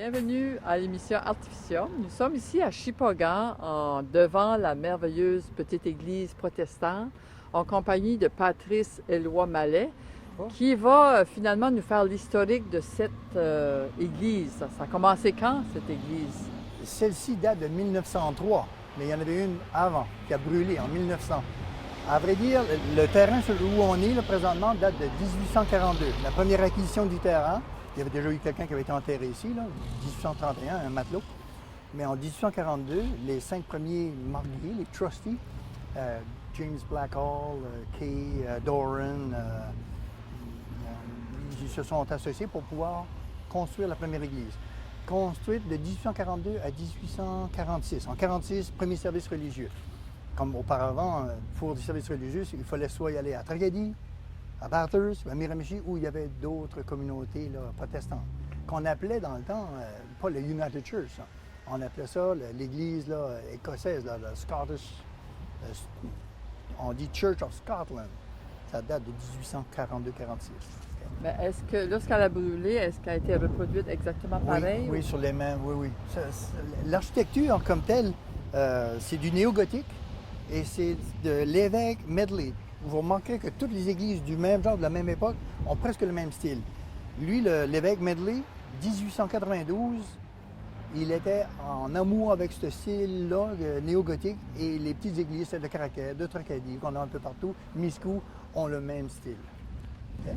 Bienvenue à l'émission Artificium. Nous sommes ici à Shippagan, devant la merveilleuse petite église protestante, en compagnie de Patrice Éloi Mallet, qui va finalement nous faire l'historique de cette église. Ça a commencé quand, cette église? Celle-ci date de 1903, mais il y en avait une avant, qui a brûlé en 1900. À vrai dire, le terrain où on est là, présentement date de 1842. La première acquisition du terrain, il y avait déjà eu quelqu'un qui avait été enterré ici, là, 1831, un matelot. Mais en 1842, les 5 premiers margueriers, les trustees, James Blackhall, Kay, Doran, ils se sont associés pour pouvoir construire la première église. Construite de 1842 à 1846. En 1946, premier service religieux. Comme auparavant, pour des services religieux, il fallait soit y aller à Tracadie, à Bathurst, à Miramichi, où il y avait d'autres communautés là, protestantes, qu'on appelait dans le temps, pas le United Church, hein. On appelait ça l'église là, écossaise, là, le Scottish, on dit Church of Scotland. Ça date de 1842-46. Mais est-ce que, lorsqu'elle a brûlé, est-ce qu'elle a été reproduite exactement pareil? Oui, sur les mêmes, oui. L'architecture comme telle, c'est du néo-gothique et c'est de l'évêque Medley. Vous remarquerez que toutes les églises du même genre, de la même époque, ont presque le même style. Lui, l'évêque Medley, 1892, il était en amour avec ce style-là, néo-gothique, et les petites églises, celles de Caraquet, de Tracadie, qu'on a un peu partout, Miscou, ont le même style. Okay?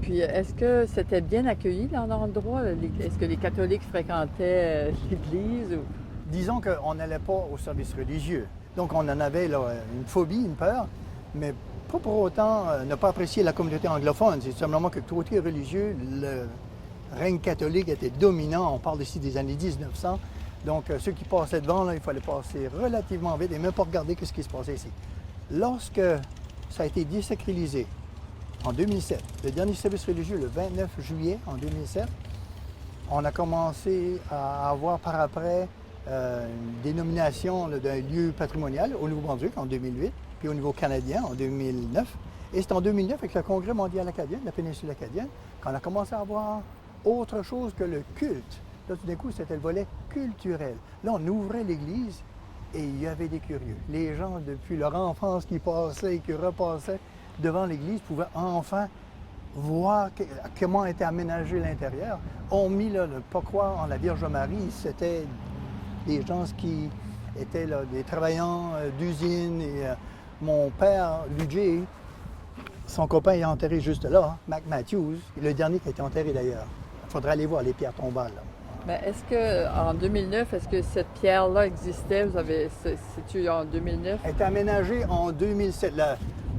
Puis, est-ce que c'était bien accueilli dans l'endroit? Est-ce que les catholiques fréquentaient l'église? Ou... Disons qu'on n'allait pas au service religieux. Donc, on en avait là, une phobie, une peur, mais pas pour autant ne pas apprécier la communauté anglophone. C'est simplement que côté religieux, le règne catholique était dominant. On parle ici des années 1900. Donc, ceux qui passaient devant, là, il fallait passer relativement vite et même pas regarder ce qui se passait ici. Lorsque ça a été désacralisé, en 2007, le dernier service religieux, le 29 juillet en 2007, on a commencé à avoir par après une dénomination d'un lieu patrimonial au Nouveau-Brunswick en 2008, puis au niveau canadien en 2009. Et c'est en 2009, avec le Congrès mondial acadien, de la péninsule acadienne, qu'on a commencé à avoir autre chose que le culte. Là, tout d'un coup, c'était le volet culturel. Là, on ouvrait l'église et il y avait des curieux. Les gens, depuis leur enfance qui passaient et qui repassaient devant l'église, pouvaient enfin voir comment était aménagé l'intérieur. On mis là, le pas croire en la Vierge Marie, c'était des gens qui étaient là, des travailleurs d'usine. Et mon père, Ludger, son copain est enterré juste là, hein, Mac Matthews, le dernier qui a été enterré d'ailleurs. Il faudrait aller voir les pierres tombales. Là. Mais est-ce qu'en 2009, est-ce que cette pierre-là existait? C'est-tu en 2009? Elle a été aménagée en 2007.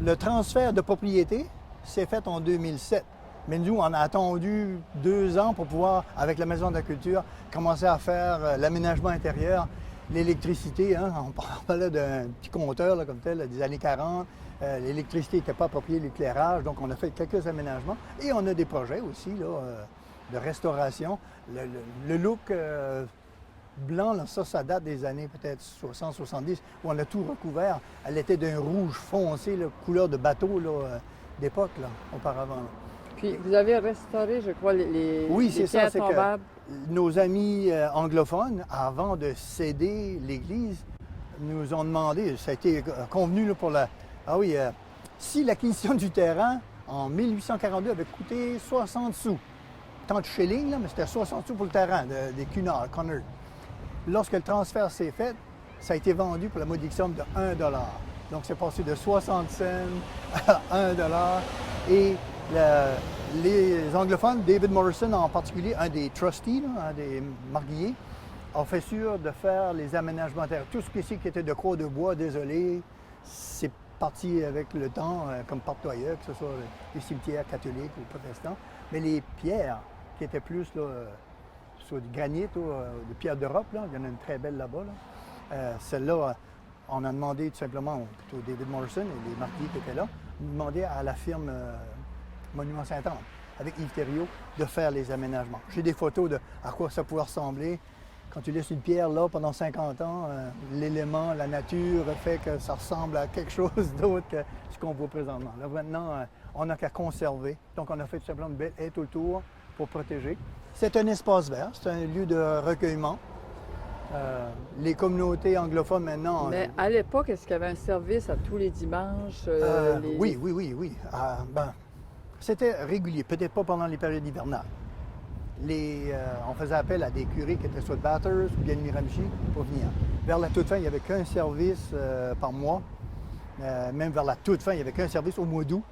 Le transfert de propriété s'est fait en 2007. Mais nous, on a attendu 2 ans pour pouvoir, avec la Maison de la Culture, commencer à faire l'aménagement intérieur, l'électricité. Hein, on parlait d'un petit compteur là, comme tel, là, des années 40. L'électricité n'était pas appropriée, l'éclairage, donc on a fait quelques aménagements. Et on a des projets aussi là, de restauration. Le look blanc, là, ça date des années peut-être 60-70, où on a tout recouvert. Elle était d'un rouge foncé, là, couleur de bateau d'époque, auparavant. Là. Puis vous avez restauré, je crois, les pierres tombables. Que nos amis anglophones, avant de céder l'église, nous ont demandé, ça a été convenu là, pour la... Ah oui, si l'acquisition du terrain en 1842 avait coûté 60 sous, tant de shillings, là, mais c'était 60 sous pour le terrain des Cunard. Lorsque le transfert s'est fait, ça a été vendu pour la modique somme de 1 $. Donc c'est passé de 60 cents à 1 $. Et les anglophones, David Morrison en particulier, un des trustees, là, un des marguilliers, a fait sûr de faire les aménagements intérieurs. Tout ce qui était de croix de bois, désolé, c'est parti avec le temps, comme partout ailleurs, que ce soit les cimetières catholiques ou protestants. Mais les pierres, qui étaient plus là, soit du granit ou de pierres d'Europe, là, il y en a une très belle là-bas. Là. Celle-là, on a demandé tout simplement, plutôt David Morrison et les marquis qui étaient là, demandé à la firme Monument Saint-Anne, avec Yves Thériault, de faire les aménagements. J'ai des photos de à quoi ça pouvait ressembler. Quand tu laisses une pierre là pendant 50 ans, l'élément, la nature fait que ça ressemble à quelque chose d'autre que ce qu'on voit présentement. Là maintenant, on n'a qu'à conserver. Donc on a fait tout simplement une belle haie autour pour protéger. C'est un espace vert, c'est un lieu de recueillement. Les communautés anglophones maintenant... Mais à l'époque, est-ce qu'il y avait un service à tous les dimanches? Oui. C'était régulier, peut-être pas pendant les périodes hivernales. On faisait appel à des curés qui étaient soit de Bathurst ou bien de Miramichi pour venir. Vers la toute fin, il n'y avait qu'un service par mois. Même vers la toute fin, il n'y avait qu'un service au mois d'août.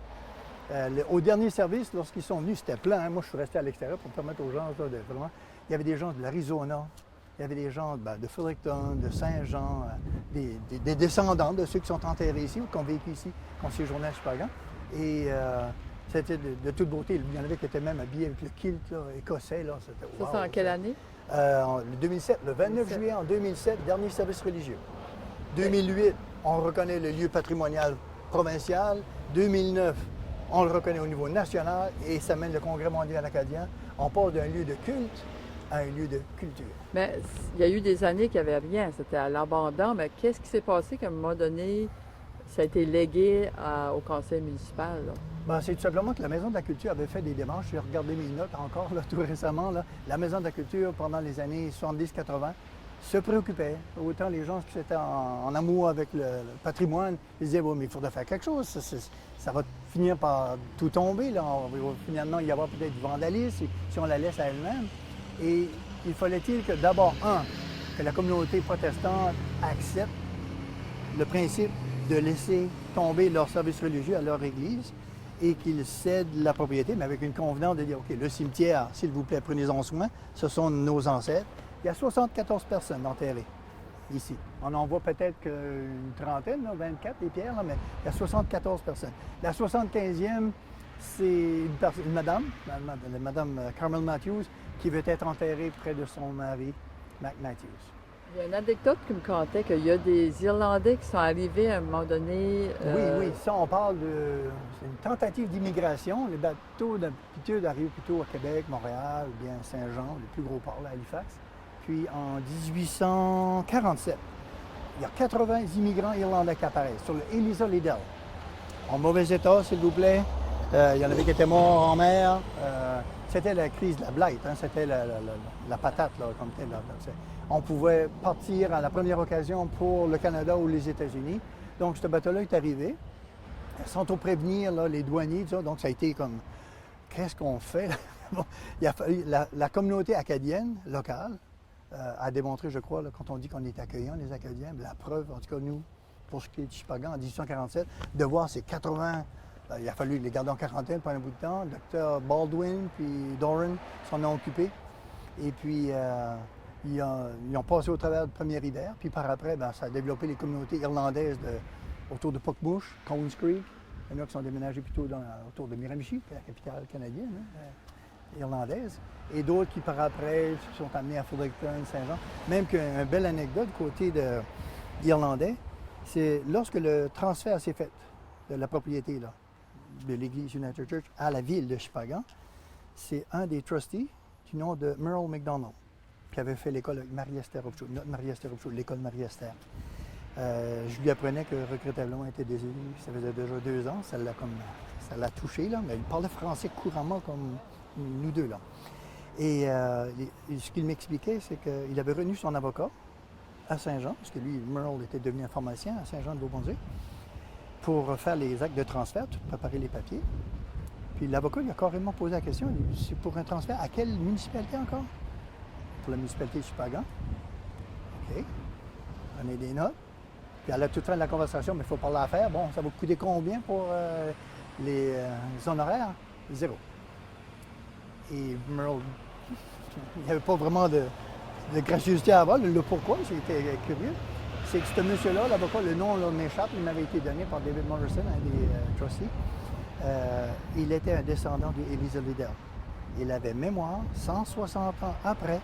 Au dernier service, lorsqu'ils sont venus, c'était plein. Hein. Moi, je suis resté à l'extérieur pour permettre aux gens vraiment... Il y avait des gens de l'Arizona, il y avait des gens de Fredericton, de Saint-Jean, des descendants de ceux qui sont enterrés ici ou qui ont vécu ici, qui ont séjourné à Shippagan. Et c'était de toute beauté. Il y en avait qui étaient même habillés avec le kilt là, écossais. Là. Ça, c'est en quelle année? Le 2007, le 29 juillet en 2007, dernier service religieux. 2008, on reconnaît le lieu patrimonial provincial. 2009, on le reconnaît au niveau national et ça mène le Congrès mondial acadien. On passe d'un lieu de culte à un lieu de culture. Mais il y a eu des années qu'il n'y avait rien, c'était à l'abandon. Mais qu'est-ce qui s'est passé qu'à un moment donné, ça a été légué au conseil municipal? C'est tout simplement que la Maison de la Culture avait fait des démarches. J'ai regardé mes notes encore là, tout récemment. Là. La Maison de la Culture, pendant les années 70-80, se préoccupait. Autant les gens qui étaient en amour avec le patrimoine, ils disaient mais il faudrait faire quelque chose. Ça va finir par tout tomber. Là. Il va finalement y avoir peut-être du vandalisme si on la laisse à elle-même. Et il fallait-il que d'abord, que la communauté protestante accepte le principe de laisser tomber leur service religieux à leur église et qu'ils cèdent la propriété, mais avec une convenance de dire, OK, le cimetière, s'il vous plaît, prenez-en soin, ce sont nos ancêtres. Il y a 74 personnes enterrées ici. On en voit peut-être qu'une trentaine, là, 24 des pierres, là, mais il y a 74 personnes. La 75e, c'est une madame, Madame Carmel Matthews, qui veut être enterrée près de son mari, Mac Matthews. Il y a une anecdote qui me contait qu'il y a des Irlandais qui sont arrivés à un moment donné... Oui, ça, on parle c'est une tentative d'immigration. Les bateaux d'habitude arrivent plutôt à Québec, Montréal, ou bien Saint-Jean, le plus gros port, là, Halifax. Puis en 1847, il y a 80 immigrants irlandais qui apparaissent sur le Eliza Liddell. En mauvais état, s'il vous plaît. Il y en avait qui étaient morts en mer. C'était la crise de la Blight, hein, c'était la patate, là, comme telle. On pouvait partir à la première occasion pour le Canada ou les États-Unis. Donc, ce bateau-là est arrivé, sans trop prévenir là, les douaniers, tout ça. Donc, ça a été comme, qu'est-ce qu'on fait? Bon, il a fallu, la communauté acadienne locale a démontré, je crois, là, quand on dit qu'on est accueillant, les Acadiens, la preuve, en tout cas, nous, pour ce qui est de Shippagan en 1847, de voir ces 80... Il a fallu les garder en quarantaine pendant un bout de temps. Dr. Baldwin puis Doran s'en ont occupés. Et puis, ils ont passé au travers du premier hiver. Puis par après, ça a développé les communautés irlandaises autour de Puckmush, Cones Creek. Il y en a qui sont déménagés plutôt autour de Miramichi, qui est la capitale canadienne, irlandaise. Et d'autres qui, par après, se sont amenés à Fredericton, Saint-Jean. Même qu'une belle anecdote côté d'Irlandais, c'est lorsque le transfert s'est fait de la propriété, là, de l'Église United Church à la ville de Shippagan, c'est un des trustees du nom de Merle McDonald, qui avait fait l'école Marie-Esther Upshur, notre Marie-Esther Upshur, l'école Marie-Esther. Je lui apprenais que regrettablement était décédé, ça faisait déjà 2 ans, ça l'a touché, là, mais il parlait français couramment comme nous deux. Là. Et ce qu'il m'expliquait, c'est qu'il avait retenu son avocat à Saint-Jean, parce que lui, Merle était devenu un pharmacien à Saint-Jean de Beaubonzé, pour faire les actes de transfert, préparer les papiers. Puis l'avocat lui a carrément posé la question, il dit, c'est pour un transfert à quelle municipalité encore? Pour la municipalité de Shippagan. OK. Prenez des notes. Puis à la toute fin de la conversation, mais il faut parler à faire. Bon, ça va coûter combien pour les honoraires? 0. Et Merle, il n'y avait pas vraiment de gracieuseté à avoir. Le pourquoi, j'étais curieux. C'est que ce monsieur-là, l'avocat, le nom m'échappe, il m'avait été donné par David Morrison, un des trustees. Il était un descendant du Eliza Liddell. Il avait mémoire, 160 ans après,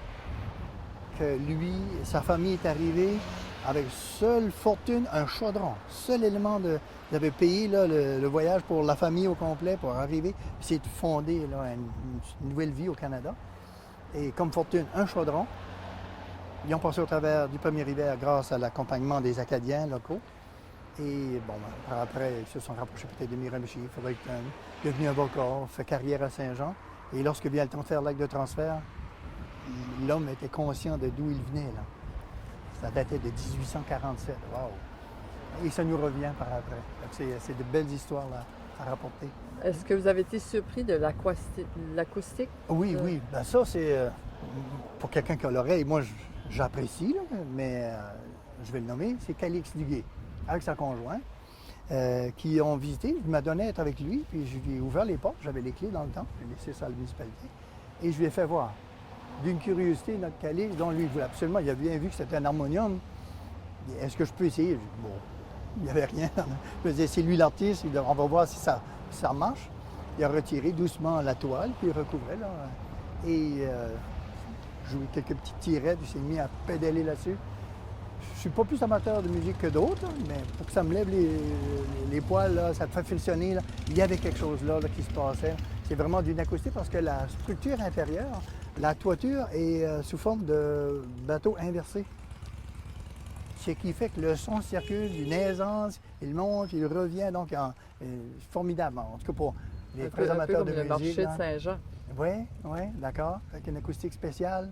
que lui, sa famille est arrivée avec seule fortune, un chaudron. Seul élément il avait payé là, le voyage pour la famille au complet pour arriver. Puis c'est fondé là, une nouvelle vie au Canada. Et comme fortune, un chaudron. Ils ont passé au travers du premier hiver grâce à l'accompagnement des Acadiens locaux. Et bon, par après, ils se sont rapprochés peut-être de Miramichi, Fredericton, devenu avocat, fait carrière à Saint-Jean. Et lorsque vient le temps de faire l'acte de transfert, l'homme était conscient de d'où il venait, là. Ça datait de 1847. Wow! Et ça nous revient par après. C'est de belles histoires là, à rapporter. Est-ce que vous avez été surpris de l'acoustique? Oui, oui. Ben ça, c'est pour quelqu'un qui a l'oreille. Moi, j'apprécie, là, mais je vais le nommer. C'est Calix Duguay, avec sa conjointe, qui ont visité. Je m'adonnais à être avec lui, puis je lui ai ouvert les portes. J'avais les clés dans le temps. J'ai laissé ça à la municipalité. Et je lui ai fait voir. D'une curiosité, notre Calix, dont lui, il voulait absolument. Il a bien vu que c'était un harmonium. Est-ce que je peux essayer? J'ai dit, bon, il n'y avait rien. Je me disais, c'est lui l'artiste, on va voir si ça marche. Il a retiré doucement la toile, puis il recouvrait, là. Et joué quelques petites tirettes, il s'est mis à pédaler là-dessus. Je suis pas plus amateur de musique que d'autres, mais pour que ça me lève les poils, là, ça te fait frissonner, là. Il y avait quelque chose là, qui se passait. C'est vraiment d'une acoustique parce que la structure intérieure, la toiture est sous forme de bateau inversé. Ce qui fait que le son circule d'une aisance, il monte, il revient, donc formidable. En tout cas, pour les très amateurs de musique. Le marché de Saint-Jean. Oui, d'accord. Avec une acoustique spéciale.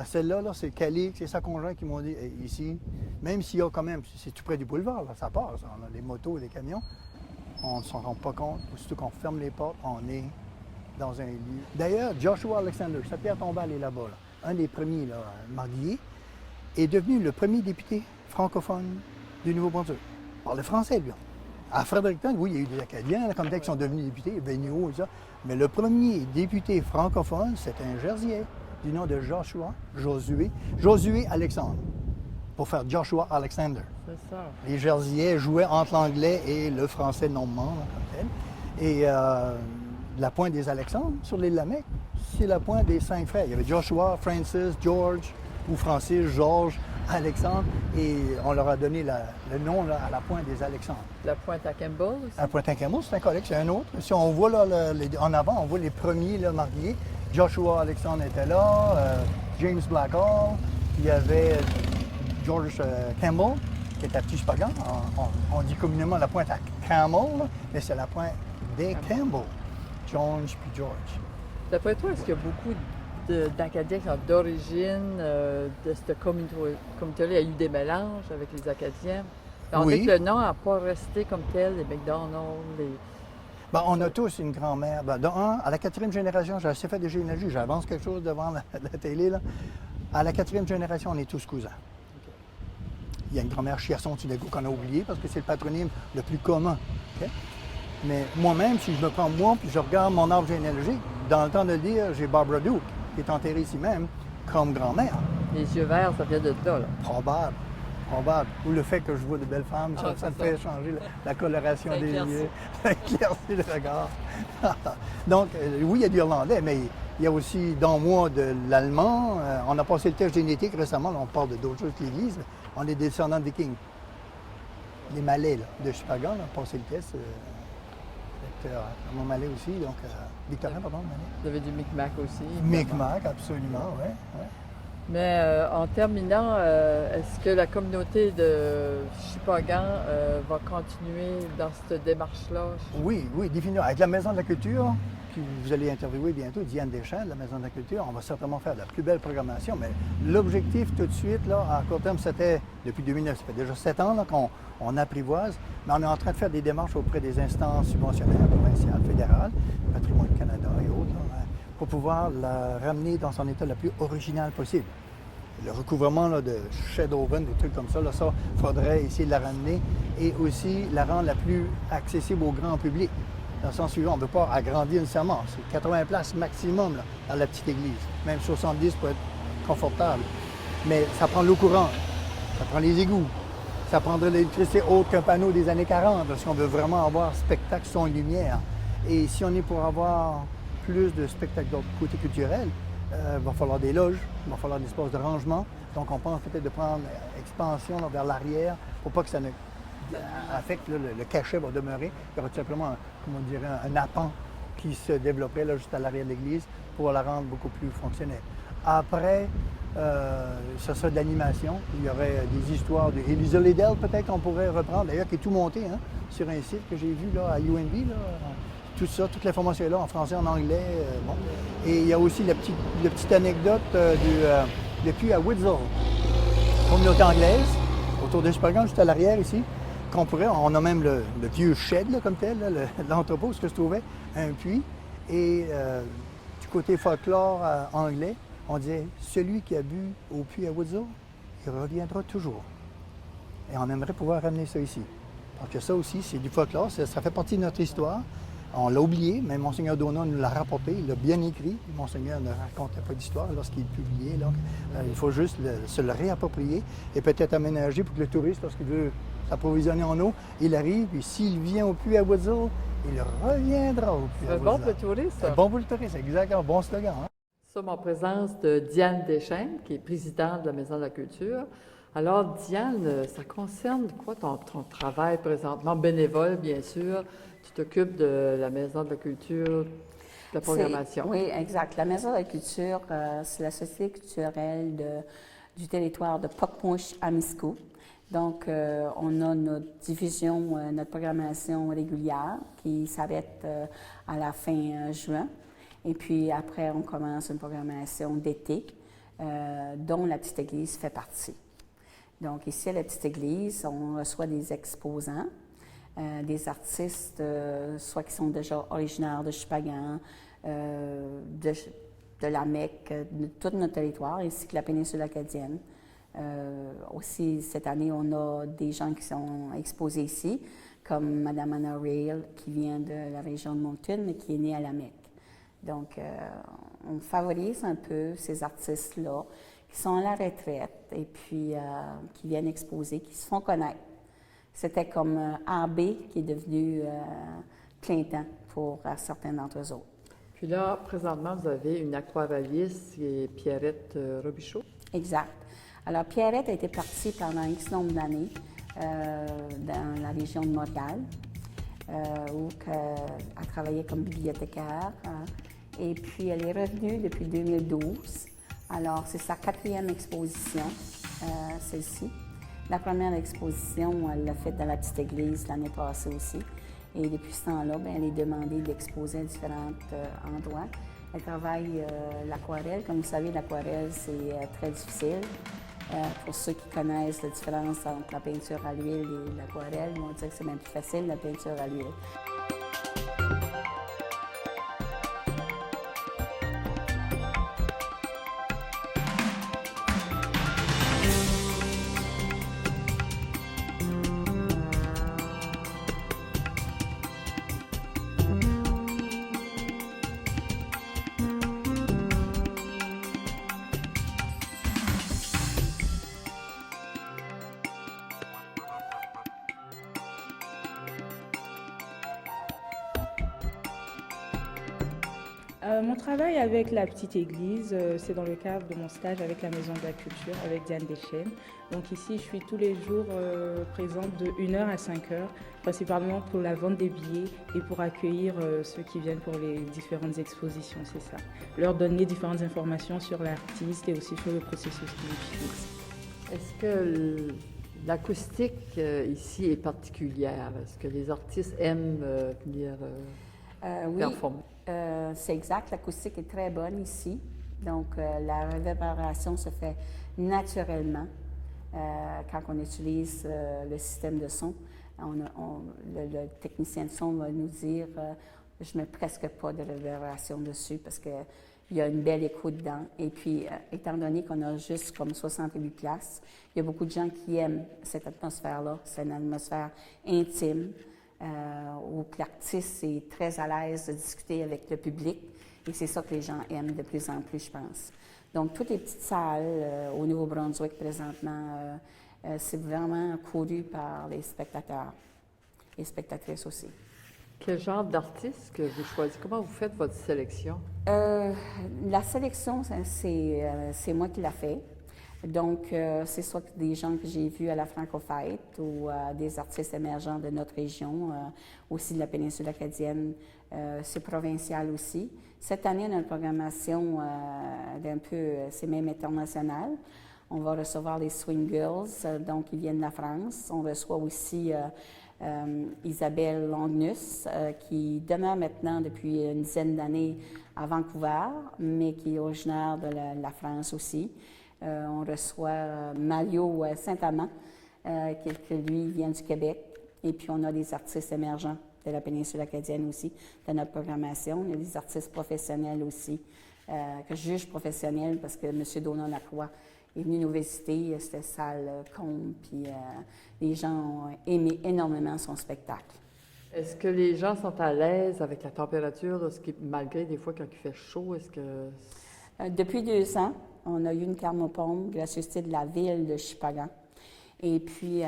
Celle-là, là, c'est Calix, c'est sa conjointe qui m'ont dit, ici, même s'il y a quand même, c'est tout près du boulevard, là, ça passe, on a des motos et des camions, on ne s'en rend pas compte. Surtout qu'on ferme les portes, on est dans un lieu. D'ailleurs, Joshua Alexander, sa pierre tombale est là-bas, là. Un des premiers, là, mariés, est devenu le premier député francophone du Nouveau-Brunswick. Il parlait français, lui. À Fredericton, oui, il y a eu des Acadiens, là, comme tel, qui sont devenus députés, Benio et ça. Mais le premier député francophone, c'est un Jerseyais du nom de Josué Alexandre, pour faire Joshua Alexander. C'est ça. Les Jerseyais jouaient entre l'anglais et le français normand, là, comme tel. Et la pointe des Alexandres, sur l'île Lamec, c'est la pointe des 5 frères. Il y avait Joshua, Francis, George, ou Francis, Georges, Alexandre, et on leur a donné le nom là, à la pointe des Alexandres. La pointe à Campbell aussi? La pointe à Campbell, c'est un collègue, c'est un autre. Si on voit là, en avant, on voit les premiers là, mariés. Joshua Alexandre était là, James Blackall, il y avait George Campbell, qui était à Petit-Chupagan. On dit communément la pointe à Campbell, mais c'est la pointe des Campbell, George puis George. D'après toi, est-ce qu'il y a beaucoup d'Acadiens qui sont d'origine de cette communauté-là? Il y a eu des mélanges avec les Acadiens. On dit que le nom n'a pas resté comme tel, les McDonald's, les... Bien, on a tous une grand-mère. Bien, à la 4e génération, j'ai assez fait de généalogie, j'avance quelque chose devant la télé, là. À la 4e génération, on est tous cousins. Okay. Il y a une grand-mère Chiasson-Tudago qu'on a oublié parce que c'est le patronyme le plus commun. Okay? Mais moi-même, si je me prends moi puis je regarde mon arbre généalogique, dans le temps de le dire, j'ai Barbara Duke, qui est enterrée ici même, comme grand-mère. Les yeux verts, ça vient de là, là. Probable. Ou le fait que je vois de belles femmes, ça me fait changer la coloration des yeux, ça éclaircit le regard. Donc, oui, il y a du irlandais, mais il y a aussi dans moi de l'allemand. On a passé le test génétique récemment, là, on parle d'autres choses que l'Église, mais on est descendants de Vikings. Les Malais, là, de Chupagan, on a passé le test. Mon Malais aussi, donc Victorin, pardon, Malais. Vous avez du Micmac aussi. Micmac, absolument, oui. Ouais. Mais en terminant, est-ce que la communauté de Chupagan va continuer dans cette démarche-là? Oui, définitivement. Avec la Maison de la Culture, que vous allez interviewer bientôt, Diane Deschamps de la Maison de la Culture, on va certainement faire de la plus belle programmation. Mais l'objectif tout de suite, là, à court terme, c'était, depuis 2009, ça fait déjà 7 ans là, qu'on apprivoise, mais on est en train de faire des démarches auprès des instances subventionnaires, provinciales, fédérales, Patrimoine Canada et autres, là, pour pouvoir la ramener dans son état le plus original possible. Le recouvrement là, de shed-oven, des trucs comme ça, il faudrait essayer de la ramener et aussi la rendre la plus accessible au grand public. Dans le sens suivant, on ne veut pas agrandir nécessairement. C'est 80 places maximum là, dans la petite église. Même 70 pour être confortable. Mais ça prend l'eau courante, ça prend les égouts, ça prendrait l'électricité autre qu'un panneau des années 40, si on veut vraiment avoir spectacle, son et lumière. Et si on est pour avoir plus de spectacles d'autre côté culturel, il va falloir des loges, il va falloir des espaces de rangement. Donc, on pense peut-être de prendre expansion là, vers l'arrière pour pas que ça ne affecte. Là, le cachet va demeurer. Il y aura tout simplement, un appan qui se développerait là, juste à l'arrière de l'église pour la rendre beaucoup plus fonctionnelle. Après, ce serait de l'animation. Il y aurait des histoires de Elisa Liddell, peut-être qu'on pourrait reprendre, d'ailleurs, qui est tout monté sur un site que j'ai vu là, à UNB. Là, tout ça, toute l'information est là, en français, en anglais. Bon. Et il y a aussi la petite anecdote depuis à Woodsall, communauté anglaise, autour de Shippagan, juste à l'arrière ici, on a même le vieux shed là, comme tel, là, l'entrepôt, ce que se trouvait, un puits. Et du côté folklore anglais, on disait « Celui qui a bu au puits à Woodsall, il reviendra toujours. » Et on aimerait pouvoir ramener ça ici. Parce que ça aussi, c'est du folklore, ça fait partie de notre histoire. On l'a oublié, mais Monseigneur Donat nous l'a rapporté, il l'a bien écrit. Monseigneur ne racontait pas d'histoire lorsqu'il publiait. Donc, il faut juste se le réapproprier et peut-être aménager pour que le touriste, lorsqu'il veut s'approvisionner en eau, il arrive, et s'il vient au puits à Woodsall, il reviendra au puits à Woodsall. C'est bon pour le touriste, ça. C'est bon pour le touriste, exactement. Bon slogan. Hein? Nous sommes en présence de Diane Deschênes, qui est présidente de la Maison de la Culture. Alors, Diane, ça concerne quoi ton travail présentement? Bénévole, bien sûr. Tu t'occupes de la Maison de la Culture, de la programmation. Oui, exact. La Maison de la Culture, c'est la société culturelle du territoire de Pocmouche-Amisco. Donc, on a notre division, notre programmation régulière qui s'arrête à la fin juin. Et puis après, on commence une programmation d'été dont la Petite Église fait partie. Donc, ici, à la Petite Église, on reçoit des exposants, des artistes, soit qui sont déjà originaires de Shippagan, de la Mecque, de tout notre territoire, ainsi que la péninsule acadienne. Aussi, cette année, on a des gens qui sont exposés ici, comme Mme Anna Rail, qui vient de la région de Moncton, mais qui est née à la Mecque. Donc, on favorise un peu ces artistes-là qui sont à la retraite et puis qui viennent exposer, qui se font connaître. C'était comme AB qui est devenu plein temps pour certains d'entre eux autres. Puis là, présentement, vous avez une aquarelliste qui est Pierrette Robichaud. Exact. Alors, Pierrette a été partie pendant X nombre d'années dans la région de Montréal, où elle travaillait comme bibliothécaire. Et puis, elle est revenue depuis 2012. Alors, c'est sa 4e exposition, celle-ci. La première exposition, elle l'a faite dans la Petite Église l'année passée aussi. Et depuis ce temps-là, elle est demandée d'exposer à différents endroits. Elle travaille l'aquarelle. Comme vous savez, l'aquarelle, c'est très difficile. Pour ceux qui connaissent la différence entre la peinture à l'huile et l'aquarelle, ils vont dire que c'est même plus facile, la peinture à l'huile. Mon travail avec la Petite Église, c'est dans le cadre de mon stage avec la Maison de la Culture, avec Diane Deschênes. Donc ici, je suis tous les jours présente de 1h à 5h, principalement pour la vente des billets et pour accueillir ceux qui viennent pour les différentes expositions, c'est ça. Leur donner différentes informations sur l'artiste et aussi sur le processus qu'ils utilisent. Est-ce que l'acoustique ici est particulière? Est-ce que les artistes aiment venir performer? C'est exact. L'acoustique est très bonne ici. Donc, la réverbération se fait naturellement quand on utilise le système de son. Le technicien de son va nous dire je ne mets presque pas de réverbération dessus parce qu'il y a une belle écoute dedans. Et puis, étant donné qu'on a juste comme 68 places, il y a beaucoup de gens qui aiment cette atmosphère-là. C'est une atmosphère intime. Où l'artiste est très à l'aise de discuter avec le public et c'est ça que les gens aiment de plus en plus, je pense. Donc, toutes les petites salles au Nouveau-Brunswick présentement, c'est vraiment couru par les spectateurs et spectatrices aussi. Quel genre d'artiste que vous choisissez? Comment vous faites votre sélection? La sélection, c'est moi qui la fais. Donc, c'est soit des gens que j'ai vus à la Franco-Fête ou des artistes émergents de notre région, aussi de la péninsule acadienne, c'est provincial aussi. Cette année, on a une programmation d'un peu, c'est même international. On va recevoir les Swing Girls, donc ils viennent de la France. On reçoit aussi Isabelle Longnus, qui demeure maintenant depuis une dizaine d'années à Vancouver, mais qui est originaire de la France aussi. On reçoit Mario Saint-Amand, qui lui vient du Québec. Et puis on a des artistes émergents de la péninsule acadienne aussi, de notre programmation. Il y a des artistes professionnels aussi, que je juge professionnels parce que M. Donald Lacroix est venu nous visiter, c'était salle comble, puis les gens ont aimé énormément son spectacle. Est-ce que les gens sont à l'aise avec la température, là, malgré des fois quand il fait chaud, est-ce que... Depuis 2 ans, on a eu une thermopompe, gracieuseté de la ville de Shippagan. Et puis,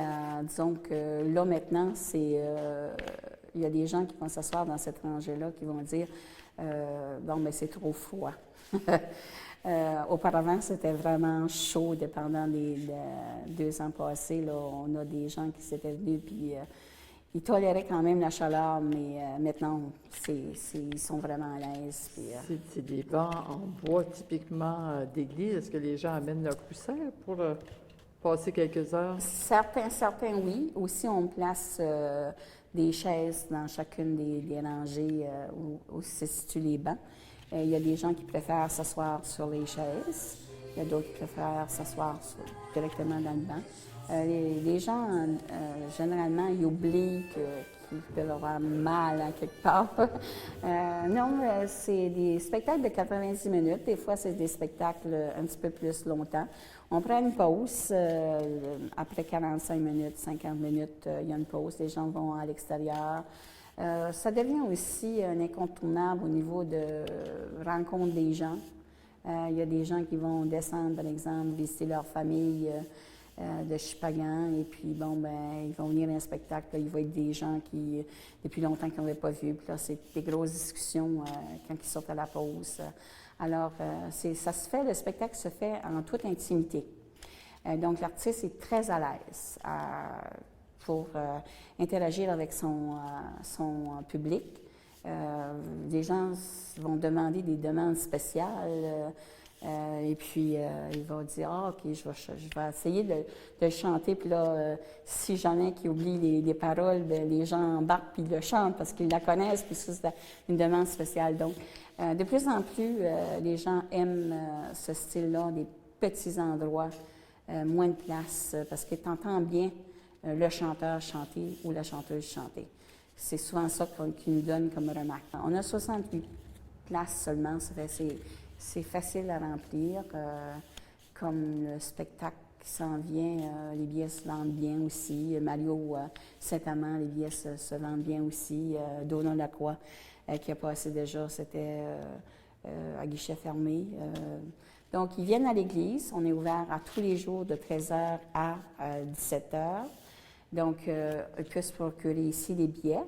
disons que là, maintenant, il y a des gens qui vont s'asseoir dans cette rangée-là qui vont dire bon, mais c'est trop froid. Auparavant, c'était vraiment chaud, dépendant des 2 ans passés. Là, on a des gens qui s'étaient venus, puis ils toléraient quand même la chaleur, mais maintenant, ils sont vraiment à l'aise. C'est des bancs en bois typiquement d'église. Est-ce que les gens amènent leur coussin pour passer quelques heures? Certains, oui. Aussi, on place des chaises dans chacune des rangées où se situent les bancs. Il y a des gens qui préfèrent s'asseoir sur les chaises. Il y a d'autres qui préfèrent s'asseoir directement dans le banc. Les gens, généralement, ils oublient qu'ils peuvent avoir mal à quelque part. Non, c'est des spectacles de 90 minutes. Des fois, c'est des spectacles un petit peu plus longtemps. On prend une pause. Après 45 minutes, 50 minutes, il y a une pause. Les gens vont à l'extérieur. Ça devient aussi un incontournable au niveau de rencontre des gens. Il y a des gens qui vont descendre, par exemple, visiter leur famille de Shippagan, et puis, bon, ben ils vont venir à un spectacle, là, il va être des gens qui, depuis longtemps, qu'ils n'avaient pas vu, puis là, c'est des grosses discussions quand ils sortent à la pause. Alors, ça se fait, le spectacle se fait en toute intimité. Donc, l'artiste est très à l'aise pour interagir avec son public. Les gens vont demander des demandes spéciales et puis ils vont dire « Ah, OK, je vais essayer de le chanter. » Puis là, si j'en ai qui oublient les paroles, bien, les gens embarquent puis ils le chantent parce qu'ils la connaissent, puis ça, c'est une demande spéciale. Donc, de plus en plus, les gens aiment ce style-là, des petits endroits, moins de place, parce que tu entends bien le chanteur chanter ou la chanteuse chanter. C'est souvent ça qu'ils nous donnent comme remarque. On a 68 places seulement, c'est facile à remplir. Comme le spectacle qui s'en vient, les billets se vendent bien aussi. Mario Saint-Amand, les billets se vendent bien aussi. Donald Lacroix, qui a passé déjà, c'était à guichet fermé. Donc, ils viennent à l'église. On est ouvert à tous les jours de 13h à 17h. Donc, ils peuvent se procurer ici les billets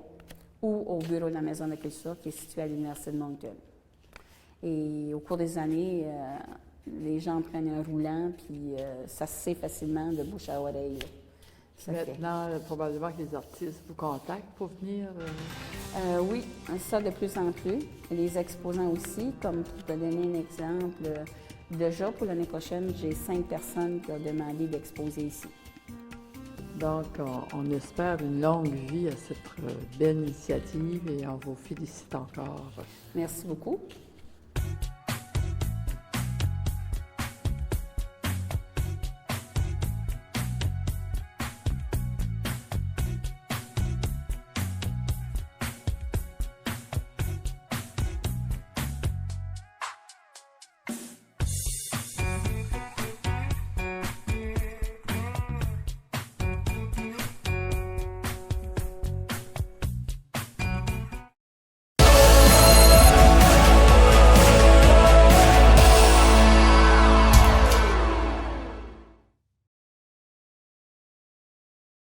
ou au bureau de la Maison de la Culture qui est situé à l'Université de Moncton. Et au cours des années, les gens prennent un roulant, puis ça se sait facilement de bouche à oreille. Maintenant, probablement que les artistes vous contactent pour venir? Oui, ça de plus en plus. Les exposants aussi, comme pour te donner un exemple, déjà pour l'année prochaine, j'ai 5 personnes qui ont demandé d'exposer ici. Donc, on espère une longue vie à cette belle initiative et on vous félicite encore. Merci beaucoup.